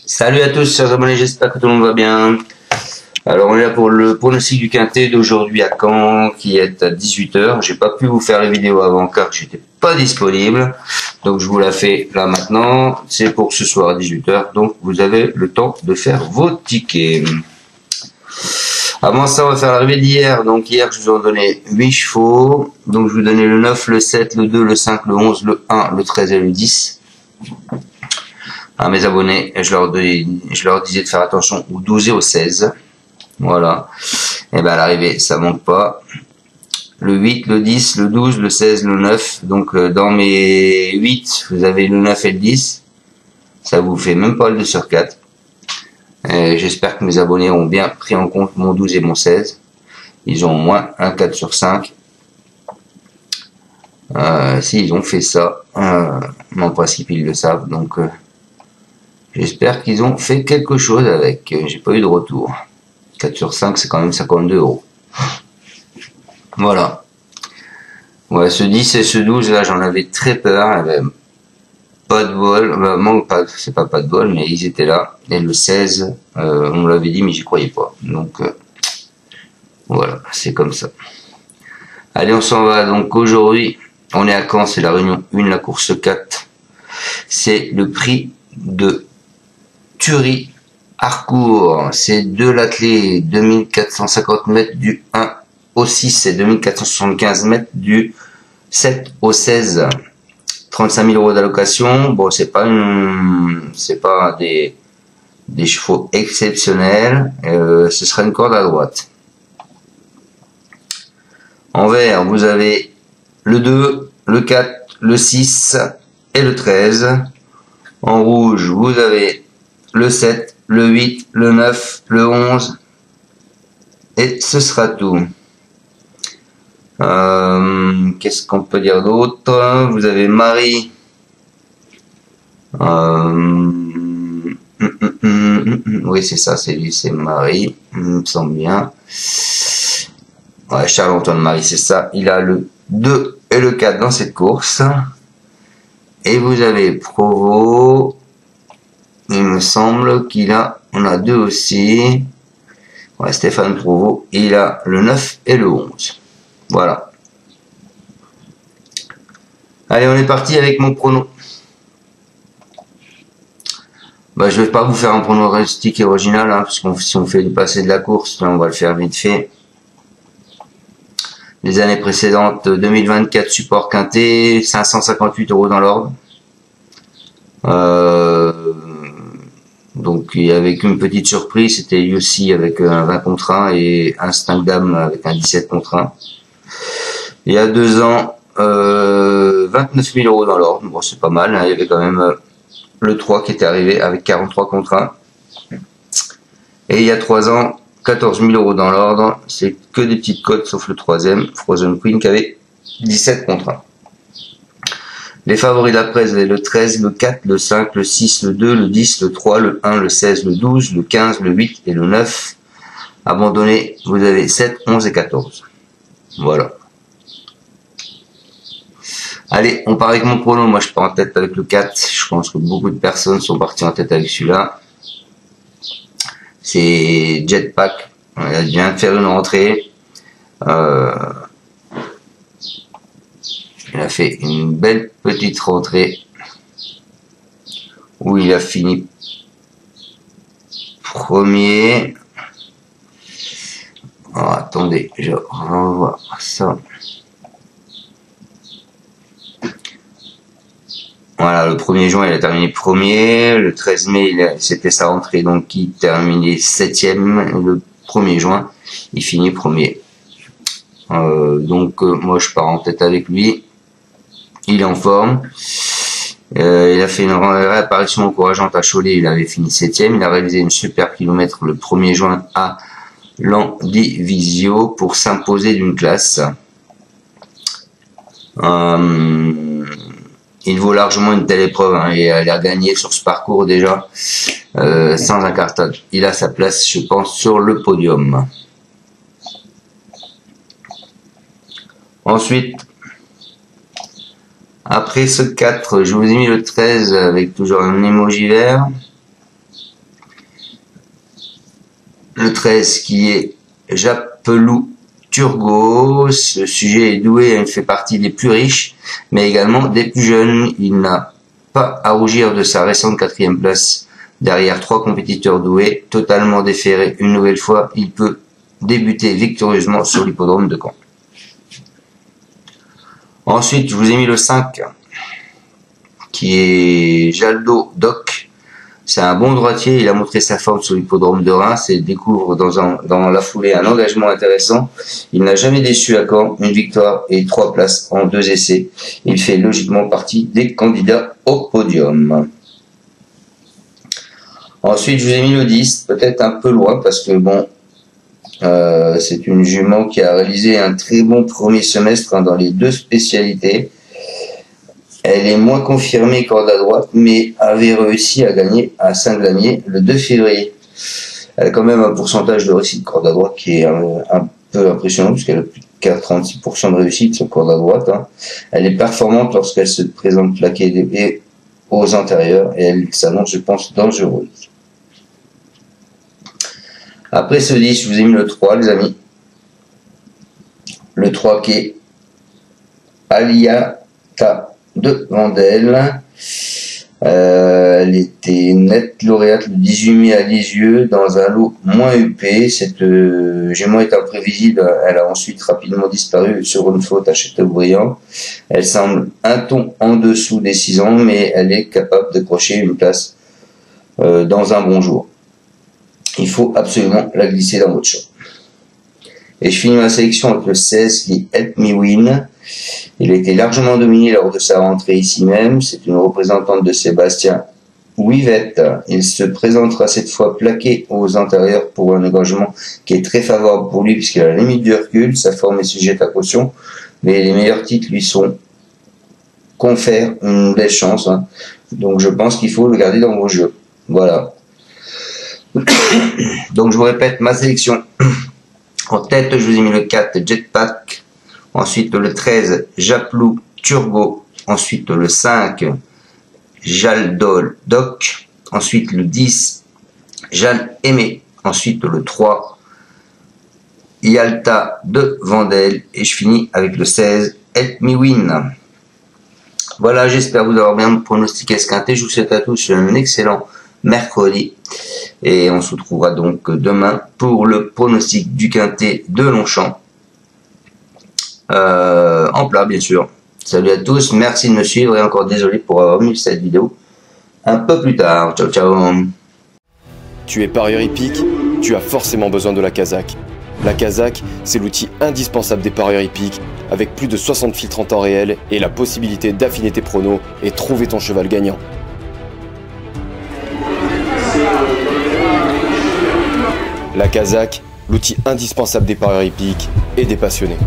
Salut à tous, chers abonnés, j'espère que tout le monde va bien. Alors on est là pour le pronostic du quintet d'aujourd'hui à Caen qui est à 18 h. J'ai pas pu vous faire la vidéo avant car j'étais pas disponible. Donc je vous la fais là maintenant. C'est pour ce soir à 18 h. Donc vous avez le temps de faire vos tickets. Avant ça, on va faire l'arrivée d'hier. Donc hier, je vous ai donné 8 chevaux. Donc je vous donnais le 9, le 7, le 2, le 5, le 11, le 1, le 13 et le 10. À mes abonnés, je leur disais de faire attention au 12 et au 16. Voilà. Et ben à l'arrivée, ça manque pas. Le 8, le 10, le 12, le 16, le 9. Donc dans mes 8, vous avez le 9 et le 10. Ça vous fait même pas le 2 sur 4. J'espère que mes abonnés ont bien pris en compte mon 12 et mon 16. Ils ont au moins un 4 sur 5. S'ils ont fait ça, en principe ils le savent. Donc j'espère qu'ils ont fait quelque chose avec. J'ai pas eu de retour. 4 sur 5, c'est quand même 52 €. Voilà. Ouais, ce 10 et ce 12, là, j'en avais très peur. Pas de bol. C'est pas de bol, mais ils étaient là. Et le 16, on me l'avait dit, mais j'y croyais pas. Donc, voilà, c'est comme ça. Allez, on s'en va. Donc, aujourd'hui, on est à Caen, c'est la réunion 1, la course 4. C'est le prix de Thury Harcourt, c'est de l'athlé, 2450 mètres du 1 au 6 et 2475 mètres du 7 au 16. 35 000 € d'allocation. Bon, c'est pas des chevaux exceptionnels. Ce sera une corde à droite. En vert, vous avez le 2, le 4, le 6 et le 13. En rouge, vous avez le 7, le 8, le 9, le 11, et ce sera tout. Qu'est-ce qu'on peut dire d'autre? Vous avez Marie. Oui, c'est ça, c'est Marie, il me semble bien. Ouais, Charles-Antoine Marie, c'est ça. Il a le 2 et le 4 dans cette course. Et vous avez Provo. Il me semble on a 2 aussi. Ouais, Stéphane Provo. Il a le 9 et le 11. Voilà. Allez, on est parti avec mon prono. Bah, je vais pas vous faire un pronostic original, hein, parce que si on fait du passé de la course, là, on va le faire vite fait. Les années précédentes, 2024 support quintet, 558 € dans l'ordre. Donc avec une petite surprise, c'était Yossi avec un 20 contre 1 et Instinct Dame avec un 17 contre 1. Il y a 2 ans, 29 000 € dans l'ordre. Bon, c'est pas mal, hein. Il y avait quand même le 3 qui était arrivé avec 43 contre 1. Et il y a 3 ans, 14 000 € dans l'ordre. C'est que des petites cotes, sauf le 3e, Frozen Queen, qui avait 17 contre 1. Les favoris d'après, vous avez le 13, le 4, le 5, le 6, le 2, le 10, le 3, le 1, le 16, le 12, le 15, le 8 et le 9. Abandonné, vous avez 7, 11 et 14. Voilà. Allez, on part avec mon prono. Moi, je pars en tête avec le 4. Je pense que beaucoup de personnes sont parties en tête avec celui-là. C'est Jetpack. Il vient de faire une rentrée. Il a fait une belle petite rentrée où il a fini premier. Oh, attendez, je revois ça. Voilà, le 1er juin, il a terminé premier. Le 13 mai, c'était sa rentrée, donc il terminait 7e. Le 1er juin, il finit premier. Donc moi, je pars en tête avec lui. Il est en forme. Il a fait une réapparition encourageante à Cholet. Il avait fini 7e. Il a réalisé une super kilomètre le 1er juin à Landivisio pour s'imposer d'une classe. Il vaut largement une telle épreuve, hein, et il a gagné sur ce parcours déjà sans un cartage. Il a sa place, je pense, sur le podium. Ensuite, après ce 4, je vous ai mis le 13 avec toujours un emoji vert. 13 qui est Japelou Turgot. Ce sujet est doué, il fait partie des plus riches, mais également des plus jeunes. Il n'a pas à rougir de sa récente 4e place derrière 3 compétiteurs doués. Totalement déféré une nouvelle fois, il peut débuter victorieusement sur l'hippodrome de Caen. Ensuite, je vous ai mis le 5 qui est Jaldo Doc. C'est un bon droitier, il a montré sa forme sur l'hippodrome de Reims et découvre dans la foulée un engagement intéressant. Il n'a jamais déçu à Caen, une victoire et 3 places en 2 essais. Il fait logiquement partie des candidats au podium. Ensuite, je vous ai mis le 10, peut-être un peu loin parce que bon, c'est une jument qui a réalisé un très bon premier semestre dans les 2 spécialités. Elle est moins confirmée corde à droite, mais avait réussi à gagner à Saint-Glamier le 2 février. Elle a quand même un pourcentage de réussite corde à droite qui est un peu impressionnant, puisqu'elle a plus de 36% de réussite sur corde à droite. Elle est performante lorsqu'elle se présente plaquée aux antérieurs, et elle s'annonce, je pense, dangereuse. Après ce 10, je vous ai mis le 3, les amis. Le 3 qui est Aliata de Vandel. Elle était nette lauréate le 18 mai à Lisieux dans un lot moins huppé. Cette jument est imprévisible. Elle a ensuite rapidement disparu sur une faute à Châteaubriand. Elle semble un ton en dessous des 6 ans, mais elle est capable de crocher une place dans un bon jour. Il faut absolument la glisser dans votre champ. Et je finis ma sélection avec le 16 qui est Help Me Win. Il a été largement dominé lors de sa rentrée ici même. C'est une représentante de Sébastien Ouivette. Il se présentera cette fois plaqué aux antérieurs pour un engagement qui est très favorable pour lui puisqu'il a la limite du recul. Sa forme est sujette à caution. Mais les meilleurs titres lui sont confèrent une belle chance. Donc je pense qu'il faut le garder dans vos jeux. Voilà. Donc je vous répète ma sélection. En tête, je vous ai mis le 4 Jetpack. Ensuite le 13 Japelou Turgot. Ensuite le 5 Jaldol Doc. Ensuite le 10 Jal Aimé. Ensuite le 3 Yalta de Vandel. Et je finis avec le 16 Help Me Win. Voilà, j'espère vous avoir bien pronostiqué ce quintet. Je vous souhaite à tous un excellent mercredi. Et on se retrouvera donc demain pour le pronostic du quintet de Longchamp. En plat, bien sûr. Salut à tous, merci de me suivre et encore désolé pour avoir mis cette vidéo un peu plus tard. Ciao, ciao. Tu es parieur hippique, tu as forcément besoin de la Kazakh. La Kazakh, c'est l'outil indispensable des parieurs hippiques, avec plus de 60 filtres en temps réel et la possibilité d'affiner tes pronos et trouver ton cheval gagnant. La Kazakh, l'outil indispensable des parieurs hippiques et des passionnés.